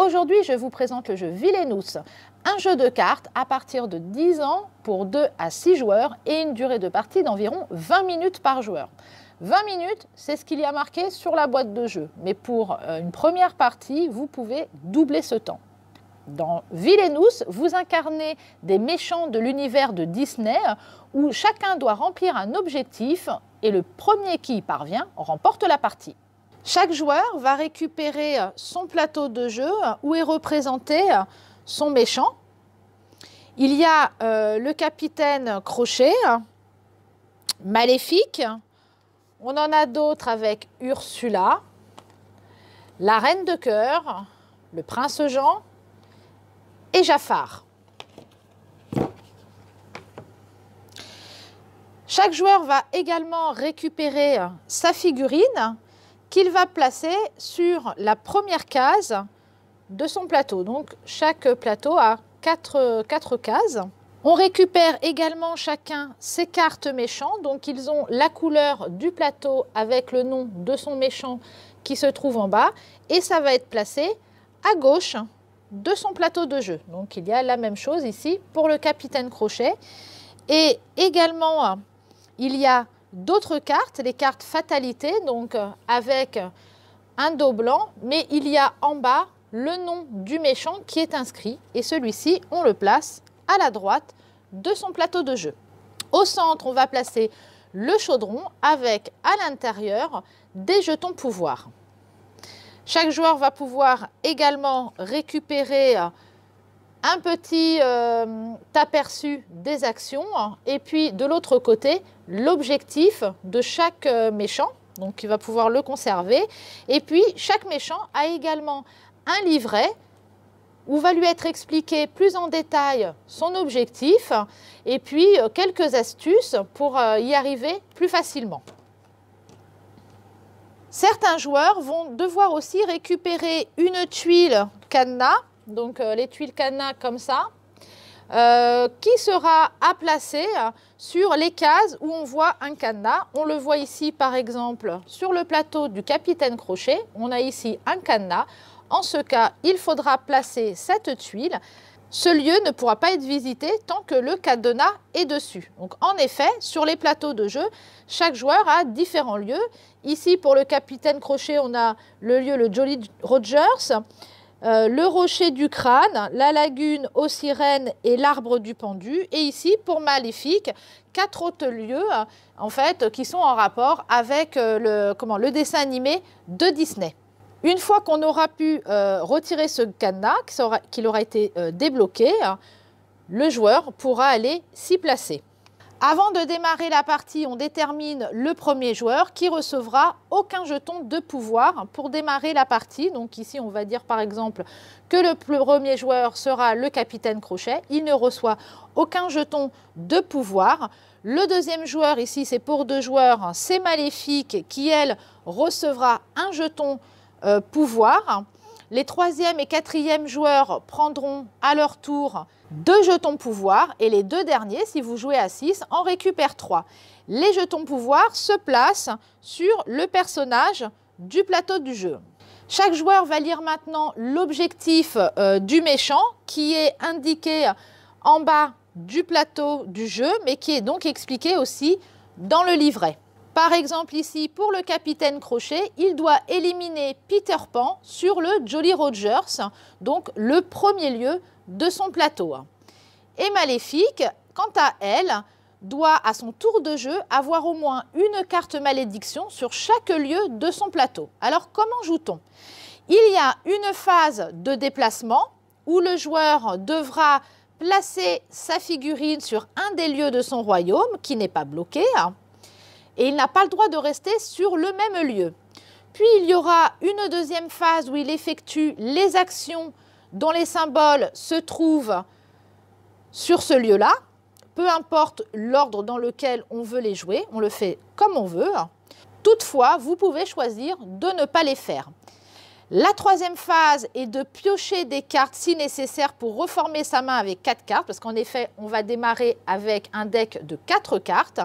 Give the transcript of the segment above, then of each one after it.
Aujourd'hui, je vous présente le jeu Villainous, un jeu de cartes à partir de 10 ans pour 2 à 6 joueurs et une durée de partie d'environ 20 minutes par joueur. 20 minutes, c'est ce qu'il y a marqué sur la boîte de jeu, mais pour une première partie, vous pouvez doubler ce temps. Dans Villainous, vous incarnez des méchants de l'univers de Disney où chacun doit remplir un objectif et le premier qui y parvient remporte la partie. Chaque joueur va récupérer son plateau de jeu où est représenté son méchant. Il y a le capitaine Crochet, Maléfique, on en a d'autres avec Ursula, la Reine de Cœur, le Prince Jean et Jafar. Chaque joueur va également récupérer sa figurine qu'il va placer sur la première case de son plateau. Donc chaque plateau a 4 cases. On récupère également chacun ses cartes méchants. Donc ils ont la couleur du plateau avec le nom de son méchant qui se trouve en bas. Et ça va être placé à gauche de son plateau de jeu. Donc il y a la même chose ici pour le capitaine Crochet. Et également, il y a d'autres cartes, les cartes fatalité, donc avec un dos blanc, mais il y a en bas le nom du méchant qui est inscrit. Et celui-ci, on le place à la droite de son plateau de jeu. Au centre, on va placer le chaudron avec à l'intérieur des jetons pouvoir. Chaque joueur va pouvoir également récupérer un petit aperçu des actions et puis de l'autre côté, l'objectif de chaque méchant. Donc, il va pouvoir le conserver. Et puis, chaque méchant a également un livret où va lui être expliqué plus en détail son objectif et puis quelques astuces pour y arriver plus facilement. Certains joueurs vont devoir aussi récupérer une tuile cadenas, donc les tuiles cadenas comme ça, qui sera à placer sur les cases où on voit un cadenas. On le voit ici par exemple sur le plateau du capitaine Crochet, on a ici un cadenas. En ce cas, il faudra placer cette tuile. Ce lieu ne pourra pas être visité tant que le cadenas est dessus. Donc, en effet, sur les plateaux de jeu, chaque joueur a différents lieux. Ici, pour le capitaine Crochet, on a le lieu, le Jolly Rogers, le rocher du crâne, la lagune aux sirènes et l'arbre du pendu. Et ici, pour Maléfique, 4 autres lieux en fait, qui sont en rapport avec le dessin animé de Disney. Une fois qu'on aura pu retirer ce cadenas, qu'il aura été débloqué, le joueur pourra aller s'y placer. Avant de démarrer la partie, on détermine le premier joueur qui recevra aucun jeton de pouvoir pour démarrer la partie. Donc ici, on va dire par exemple que le premier joueur sera le capitaine Crochet. Il ne reçoit aucun jeton de pouvoir. Le deuxième joueur, ici c'est pour 2 joueurs, c'est Maléfique qui, elle, recevra un jeton pouvoir. Les 3e et 4e joueurs prendront à leur tour 2 jetons pouvoir et les 2 derniers, si vous jouez à 6, en récupèrent 3. Les jetons pouvoir se placent sur le personnage du plateau du jeu. Chaque joueur va lire maintenant l'objectif du méchant qui est indiqué en bas du plateau du jeu, mais qui est donc expliqué aussi dans le livret. Par exemple, ici, pour le capitaine Crochet, il doit éliminer Peter Pan sur le Jolly Rogers, donc le premier lieu de son plateau. Et Maléfique, quant à elle, doit à son tour de jeu avoir au moins une carte malédiction sur chaque lieu de son plateau. Alors, comment joue-t-on? Il y a une phase de déplacement où le joueur devra placer sa figurine sur un des lieux de son royaume qui n'est pas bloqué. Et il n'a pas le droit de rester sur le même lieu. Puis il y aura une deuxième phase où il effectue les actions dont les symboles se trouvent sur ce lieu-là. Peu importe l'ordre dans lequel on veut les jouer, on le fait comme on veut. Toutefois, vous pouvez choisir de ne pas les faire. La 3e phase est de piocher des cartes si nécessaire pour reformer sa main avec 4 cartes, parce qu'en effet, on va démarrer avec un deck de 4 cartes.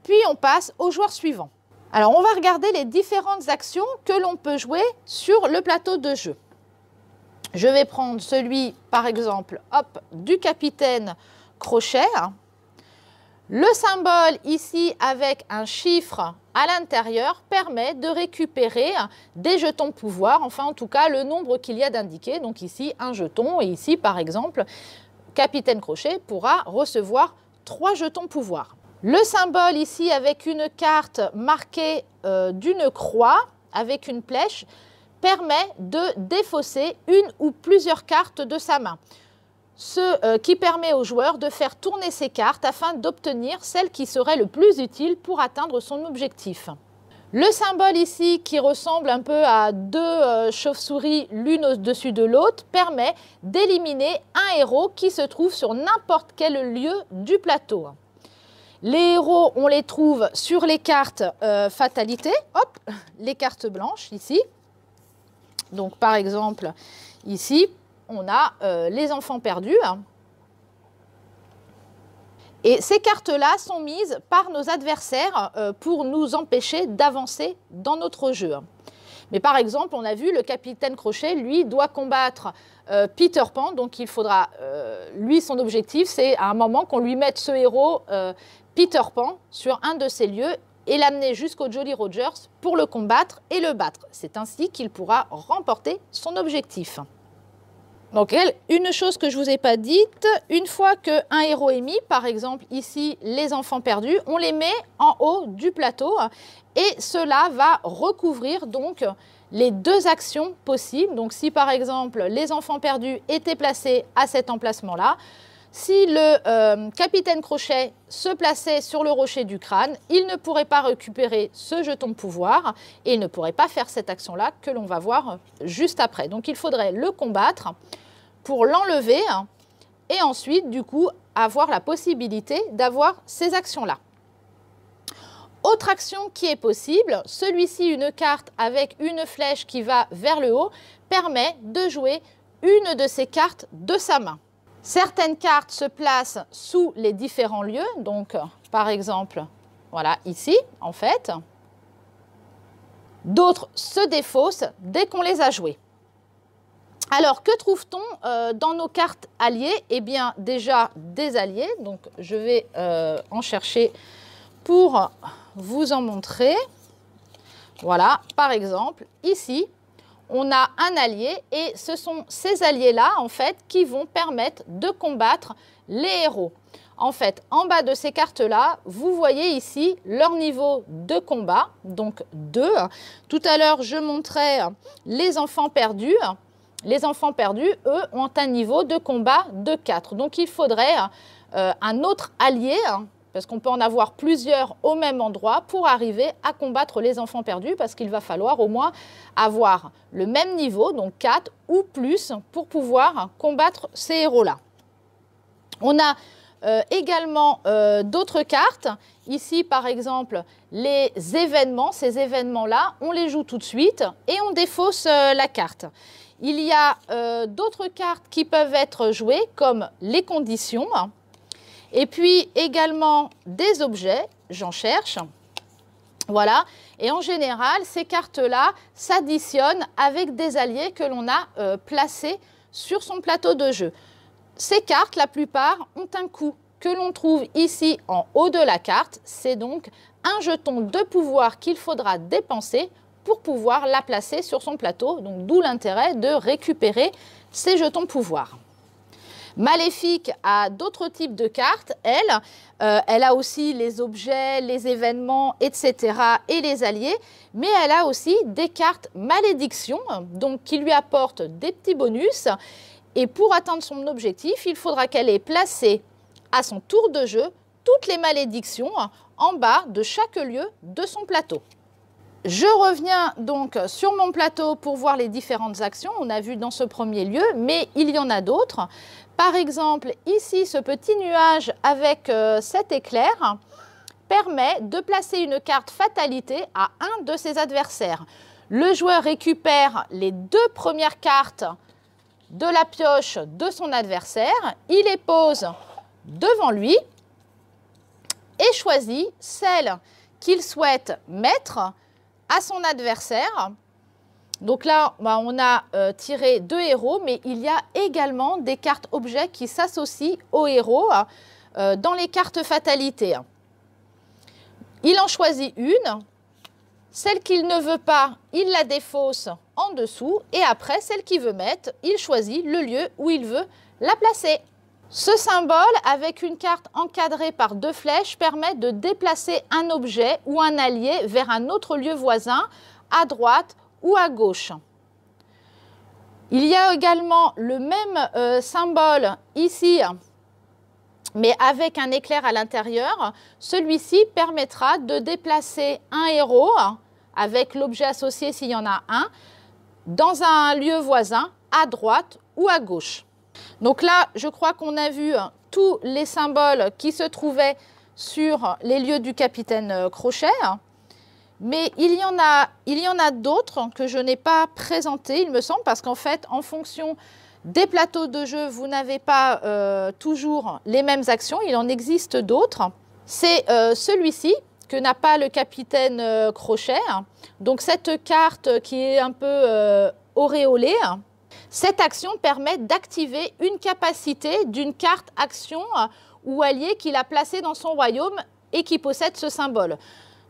Puis on passe au joueur suivant. Alors on va regarder les différentes actions que l'on peut jouer sur le plateau de jeu. Je vais prendre celui, par exemple, hop, du capitaine Crochet. Le symbole ici avec un chiffre à l'intérieur permet de récupérer des jetons pouvoir, enfin en tout cas le nombre qu'il y a d'indiqué. Donc ici un jeton et ici par exemple, capitaine Crochet pourra recevoir 3 jetons pouvoir. Le symbole ici avec une carte marquée d'une croix avec une flèche permet de défausser une ou plusieurs cartes de sa main. Ce qui permet au joueur de faire tourner ses cartes afin d'obtenir celle qui serait le plus utile pour atteindre son objectif. Le symbole ici qui ressemble un peu à 2 chauves-souris l'une au-dessus de l'autre permet d'éliminer un héros qui se trouve sur n'importe quel lieu du plateau. Les héros, on les trouve sur les cartes fatalité, hop, les cartes blanches ici. Donc par exemple, ici, on a les enfants perdus. Et ces cartes-là sont mises par nos adversaires pour nous empêcher d'avancer dans notre jeu. Mais par exemple, on a vu le capitaine Crochet, lui, doit combattre Peter Pan. Donc il faudra, lui, son objectif, c'est à un moment qu'on lui mette ce héros Peter Pan sur un de ces lieux et l'amener jusqu'au Jolly Rogers pour le combattre et le battre. C'est ainsi qu'il pourra remporter son objectif. Donc, une chose que je ne vous ai pas dite, une fois qu'un héros est mis, par exemple ici les enfants perdus, on les met en haut du plateau et cela va recouvrir donc les 2 actions possibles. Donc si par exemple les enfants perdus étaient placés à cet emplacement-là, si le capitaine Crochet se plaçait sur le rocher du crâne, il ne pourrait pas récupérer ce jeton de pouvoir et il ne pourrait pas faire cette action-là que l'on va voir juste après. Donc il faudrait le combattre pour l'enlever et ensuite du coup avoir la possibilité d'avoir ces actions-là. Autre action qui est possible, celui-ci, une carte avec une flèche qui va vers le haut, permet de jouer une de ces cartes de sa main. Certaines cartes se placent sous les différents lieux, donc par exemple, voilà, ici en fait. D'autres se défaussent dès qu'on les a jouées. Alors, que trouve-t-on dans nos cartes alliées? Eh bien, déjà des alliés, donc je vais en chercher pour vous en montrer. Voilà, par exemple, ici, on a un allié et ce sont ces alliés-là, en fait, qui vont permettre de combattre les héros. En fait, en bas de ces cartes-là, vous voyez ici leur niveau de combat, donc 2. Tout à l'heure, je montrais les enfants perdus. Les enfants perdus, eux, ont un niveau de combat de 4. Donc, il faudrait un autre allié, parce qu'on peut en avoir plusieurs au même endroit, pour arriver à combattre les enfants perdus, parce qu'il va falloir au moins avoir le même niveau, donc 4 ou plus, pour pouvoir combattre ces héros-là. On a également d'autres cartes. Ici, par exemple, les événements. Ces événements-là, on les joue tout de suite et on défausse la carte. Il y a d'autres cartes qui peuvent être jouées, comme les conditions. Et puis également des objets, j'en cherche. Voilà. Et en général, ces cartes-là s'additionnent avec des alliés que l'on a placés sur son plateau de jeu. Ces cartes, la plupart, ont un coût que l'on trouve ici en haut de la carte. C'est donc un jeton de pouvoir qu'il faudra dépenser pour pouvoir la placer sur son plateau. Donc d'où l'intérêt de récupérer ces jetons pouvoir. Maléfique a d'autres types de cartes, elle a aussi les objets, les événements, etc. et les alliés, mais elle a aussi des cartes malédiction, donc qui lui apportent des petits bonus. Et pour atteindre son objectif, il faudra qu'elle ait placé à son tour de jeu toutes les malédictions en bas de chaque lieu de son plateau. Je reviens donc sur mon plateau pour voir les différentes actions. On a vu dans ce premier lieu, mais il y en a d'autres. Par exemple, ici, ce petit nuage avec cet éclair permet de placer une carte fatalité à un de ses adversaires. Le joueur récupère les 2 premières cartes de la pioche de son adversaire, il les pose devant lui et choisit celle qu'il souhaite mettre à son adversaire. Donc là, bah, on a tiré 2 héros, mais il y a également des cartes objets qui s'associent aux héros dans les cartes fatalité. Il en choisit une, celle qu'il ne veut pas, il la défausse en dessous, et après, celle qu'il veut mettre, il choisit le lieu où il veut la placer. Ce symbole, avec une carte encadrée par 2 flèches, permet de déplacer un objet ou un allié vers un autre lieu voisin, à droite ou à gauche. Il y a également le même symbole ici, mais avec un éclair à l'intérieur. Celui-ci permettra de déplacer un héros, avec l'objet associé s'il y en a un, dans un lieu voisin, à droite ou à gauche. Donc là, je crois qu'on a vu tous les symboles qui se trouvaient sur les lieux du capitaine Crochet. Mais il y en a d'autres que je n'ai pas présentés, il me semble, parce qu'en fait, en fonction des plateaux de jeu, vous n'avez pas toujours les mêmes actions. Il en existe d'autres. C'est celui-ci que n'a pas le capitaine Crochet. Donc cette carte qui est un peu auréolée. Cette action permet d'activer une capacité d'une carte action ou allié qu'il a placée dans son royaume et qui possède ce symbole.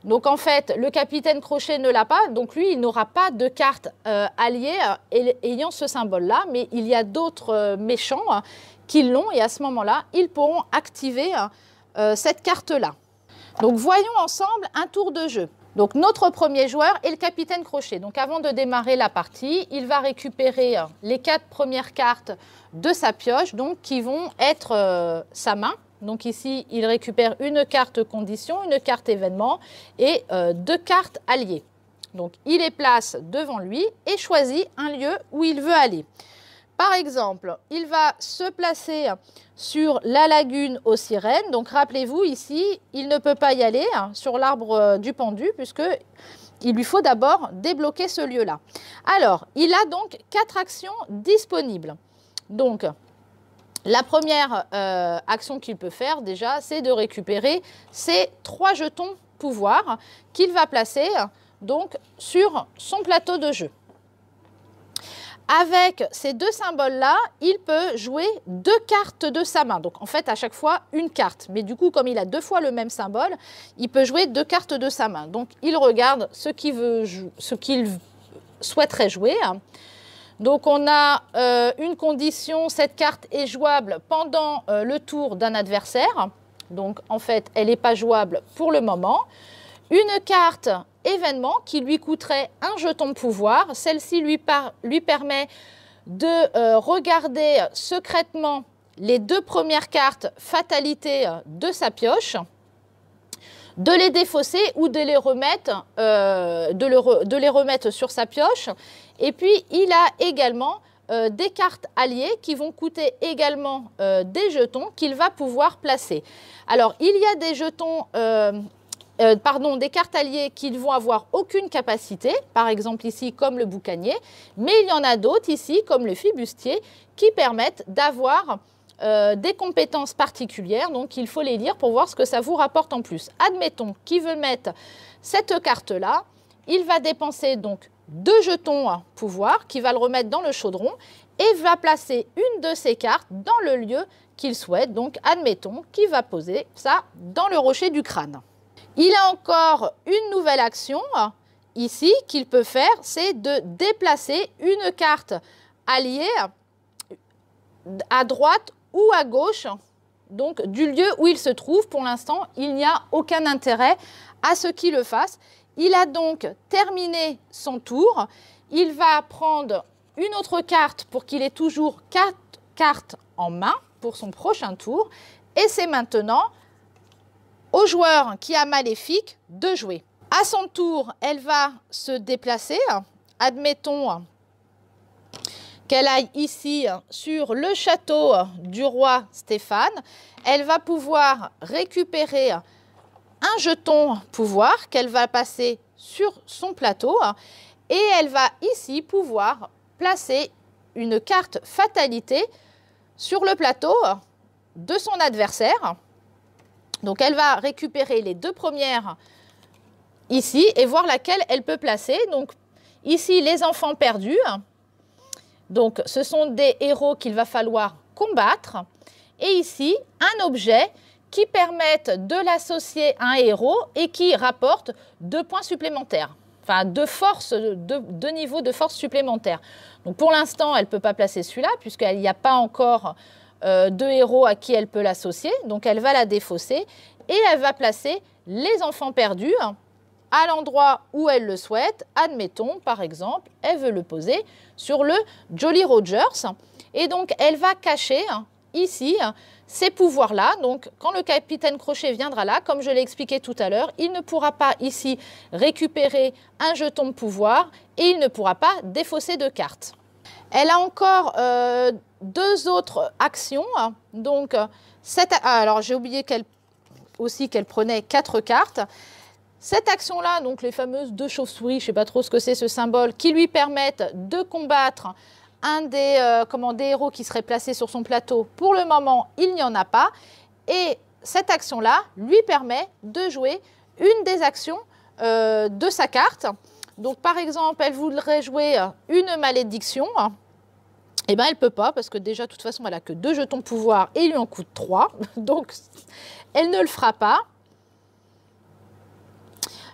Donc en fait, le capitaine Crochet ne l'a pas, donc lui, il n'aura pas de carte alliée ayant ce symbole-là, mais il y a d'autres méchants qui l'ont et à ce moment-là, ils pourront activer cette carte-là. Donc voyons ensemble un tour de jeu. Donc notre premier joueur est le capitaine Crochet. Donc avant de démarrer la partie, il va récupérer les 4 premières cartes de sa pioche, donc qui vont être sa main. Donc ici, il récupère une carte condition, une carte événement et 2 cartes alliées. Donc il les place devant lui et choisit un lieu où il veut aller. Par exemple, il va se placer sur la lagune aux sirènes. Donc rappelez-vous, ici, il ne peut pas y aller sur l'arbre du pendu puisqu'il lui faut d'abord débloquer ce lieu-là. Alors, il a donc 4 actions disponibles. Donc, la première action qu'il peut faire déjà, c'est de récupérer ces 3 jetons pouvoir qu'il va placer donc sur son plateau de jeu. Avec ces 2 symboles-là, il peut jouer 2 cartes de sa main. Donc en fait, à chaque fois, une carte. Mais du coup, comme il a 2 fois le même symbole, il peut jouer 2 cartes de sa main. Donc il regarde ce qu'il souhaiterait jouer. Donc on a une condition, cette carte est jouable pendant le tour d'un adversaire. Donc en fait, elle n'est pas jouable pour le moment. Une carte événement qui lui coûterait un jeton de pouvoir. Celle-ci lui permet de regarder secrètement les 2 premières cartes fatalité de sa pioche, de les défausser ou de les remettre, de les remettre sur sa pioche. Et puis, il a également des cartes alliées qui vont coûter également des jetons qu'il va pouvoir placer. Alors, il y a des jetons, des cartes alliées qui ne vont avoir aucune capacité, par exemple ici comme le boucanier, mais il y en a d'autres ici comme le fibustier qui permettent d'avoir des compétences particulières, donc il faut les lire pour voir ce que ça vous rapporte en plus. Admettons qu'il veut mettre cette carte-là, il va dépenser donc 2 jetons pouvoir qu'il va le remettre dans le chaudron et va placer une de ces cartes dans le lieu qu'il souhaite. Donc admettons qu'il va poser ça dans le rocher du crâne. Il a encore une nouvelle action ici qu'il peut faire, c'est de déplacer une carte alliée à droite ou à gauche, donc du lieu où il se trouve. Pour l'instant, il n'y a aucun intérêt à ce qu'il le fasse. Il a donc terminé son tour. Il va prendre une autre carte pour qu'il ait toujours 4 cartes en main pour son prochain tour. Et c'est maintenant au joueur qui a Maléfique de jouer. À son tour, elle va se déplacer. Admettons qu'elle aille ici sur le château du roi Stéphane. Elle va pouvoir récupérer un jeton pouvoir qu'elle va passer sur son plateau et elle va ici pouvoir placer une carte fatalité sur le plateau de son adversaire. Donc elle va récupérer les 2 premières ici et voir laquelle elle peut placer. Donc Ici, les enfants perdus. Donc, ce sont des héros qu'il va falloir combattre. Et ici, un objet qui permette de l'associer à un héros et qui rapporte 2 points supplémentaires. Enfin, 2 niveaux de force supplémentaires. Donc, pour l'instant, elle ne peut pas placer celui-là puisqu'il n'y a pas encore 2 héros à qui elle peut l'associer. Donc, elle va la défausser et elle va placer les enfants perdus à l'endroit où elle le souhaite. Admettons, par exemple, elle veut le poser sur le Jolly Rogers. Et donc, elle va cacher ici ces pouvoirs-là. Donc, quand le capitaine Crochet viendra là, comme je l'ai expliqué tout à l'heure, il ne pourra pas ici récupérer un jeton de pouvoir et il ne pourra pas défausser de cartes. Elle a encore 2 autres actions. Donc, alors j'ai oublié qu'elle prenait 4 cartes. Cette action-là, donc les fameuses 2 chauves-souris, je ne sais pas trop ce que c'est ce symbole, qui lui permettent de combattre un des héros qui serait placé sur son plateau. Pour le moment, il n'y en a pas. Et cette action-là lui permet de jouer une des actions de sa carte. Donc, par exemple, elle voudrait jouer une malédiction. Eh bien, elle ne peut pas parce que déjà, de toute façon, elle n'a que 2 jetons de pouvoir et il lui en coûte 3. Donc, elle ne le fera pas.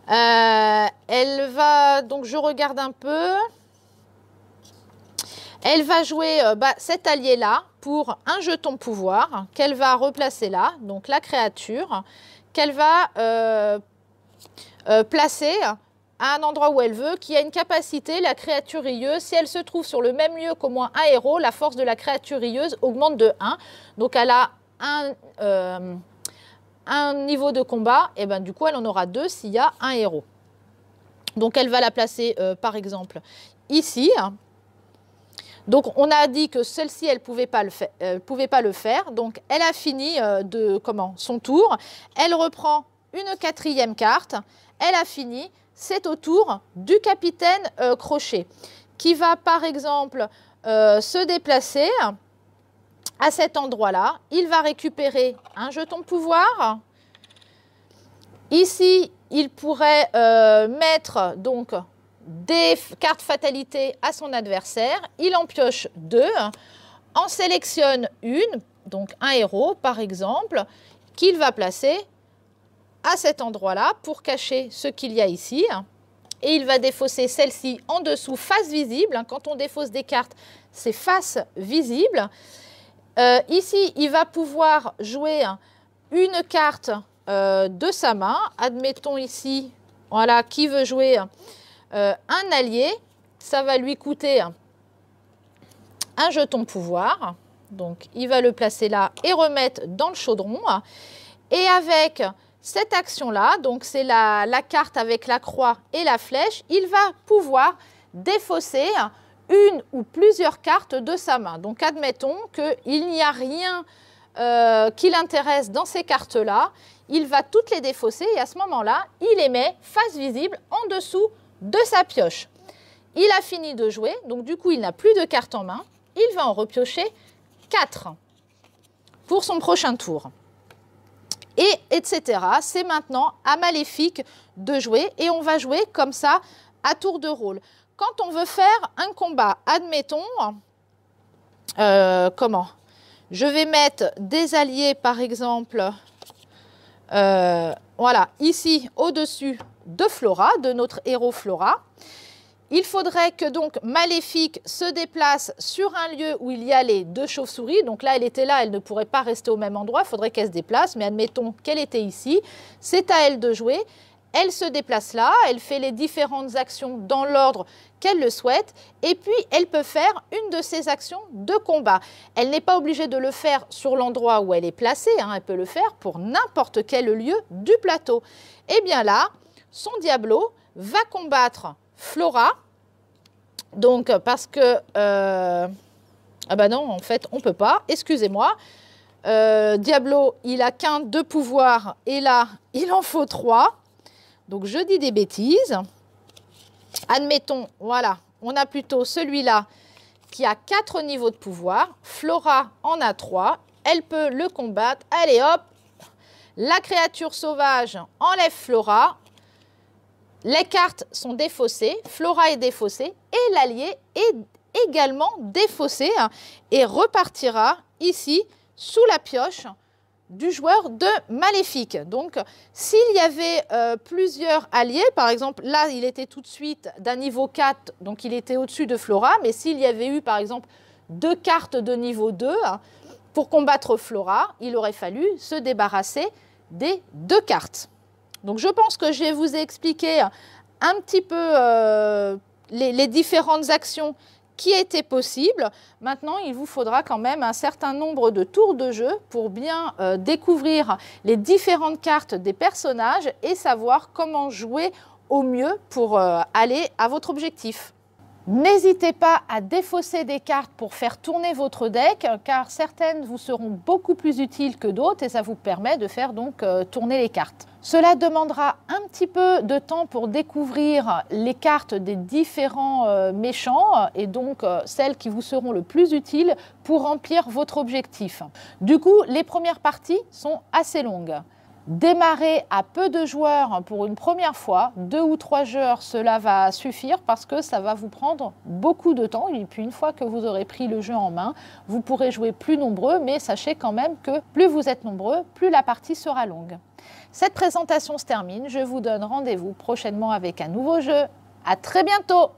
Elle va, donc je regarde un peu, elle va jouer cet allié-là pour un jeton de pouvoir qu'elle va replacer là, donc la créature, qu'elle va placer à un endroit où elle veut, qui a une capacité, la créature rieuse, si elle se trouve sur le même lieu qu'au moins un héros, la force de la créature rieuse augmente de 1. Donc elle a un niveau de combat, et ben du coup elle en aura 2 s'il y a un héros. Donc elle va la placer par exemple ici. Donc on a dit que celle-ci elle pouvait pas le faire. Donc elle a fini son tour. Elle reprend une 4e carte. Elle a fini. C'est au tour du capitaine Crochet qui va par exemple se déplacer à cet endroit-là. Il va récupérer un jeton de pouvoir. Ici, il pourrait mettre donc des cartes fatalité à son adversaire. Il en pioche 2, en sélectionne une, donc un héros par exemple, qu'il va placer à cet endroit-là pour cacher ce qu'il y a ici. Et il va défausser celle-ci en dessous, face visible. Quand on défausse des cartes, c'est face visible. Ici, il va pouvoir jouer une carte de sa main. Admettons ici, voilà, qui veut jouer un allié. Ça va lui coûter un jeton pouvoir. Donc, il va le placer là et remettre dans le chaudron. Et avec cette action-là, donc c'est la carte avec la croix et la flèche, il va pouvoir défausser une ou plusieurs cartes de sa main. Donc, admettons qu'il n'y a rien qui l'intéresse dans ces cartes-là. Il va toutes les défausser et à ce moment-là, il les met face visible en dessous de sa pioche. Il a fini de jouer, donc du coup, il n'a plus de cartes en main. Il va en repiocher 4 pour son prochain tour. Et etc. C'est maintenant à Maléfique de jouer et on va jouer comme ça à tour de rôle. Quand on veut faire un combat, admettons, je vais mettre des alliés par exemple, voilà, ici au-dessus de Flora, de notre héros Flora. Il faudrait que donc Maléfique se déplace sur un lieu où il y a les 2 chauves-souris. Donc là, elle était là, elle ne pourrait pas rester au même endroit, il faudrait qu'elle se déplace. Mais admettons qu'elle était ici, c'est à elle de jouer. Elle se déplace là, elle fait les différentes actions dans l'ordre qu'elle le souhaite. Et puis, elle peut faire une de ses actions de combat. Elle n'est pas obligée de le faire sur l'endroit où elle est placée. Elle peut le faire pour n'importe quel lieu du plateau. Et bien là, son Diablo va combattre Flora, donc parce que, ah bah non, en fait, on ne peut pas, excusez-moi. Diablo, il a qu'un de pouvoir et là, il en faut 3. Donc, je dis des bêtises. Admettons, voilà, on a plutôt celui-là qui a 4 niveaux de pouvoir. Flora en a 3. Elle peut le combattre. Allez, hop, la créature sauvage enlève Flora. Les cartes sont défaussées, Flora est défaussée et l'allié est également défaussé et repartira ici sous la pioche du joueur de Maléfique. Donc, s'il y avait plusieurs alliés, par exemple, là, il était tout de suite d'un niveau 4, donc il était au-dessus de Flora, mais s'il y avait eu, par exemple, 2 cartes de niveau 2, pour combattre Flora, il aurait fallu se débarrasser des 2 cartes. Donc, je pense que je vous ai expliqué un petit peu les différentes actions qui était possible. Maintenant, il vous faudra quand même un certain nombre de tours de jeu pour bien découvrir les différentes cartes des personnages et savoir comment jouer au mieux pour aller à votre objectif. N'hésitez pas à défausser des cartes pour faire tourner votre deck, car certaines vous seront beaucoup plus utiles que d'autres et ça vous permet de faire donc tourner les cartes. Cela demandera un petit peu de temps pour découvrir les cartes des différents méchants et donc celles qui vous seront le plus utiles pour remplir votre objectif. Du coup, les premières parties sont assez longues. Démarrer à peu de joueurs pour une première fois, 2 ou 3 joueurs, cela va suffire parce que ça va vous prendre beaucoup de temps. Et puis une fois que vous aurez pris le jeu en main, vous pourrez jouer plus nombreux, mais sachez quand même que plus vous êtes nombreux, plus la partie sera longue. Cette présentation se termine, je vous donne rendez-vous prochainement avec un nouveau jeu. À très bientôt!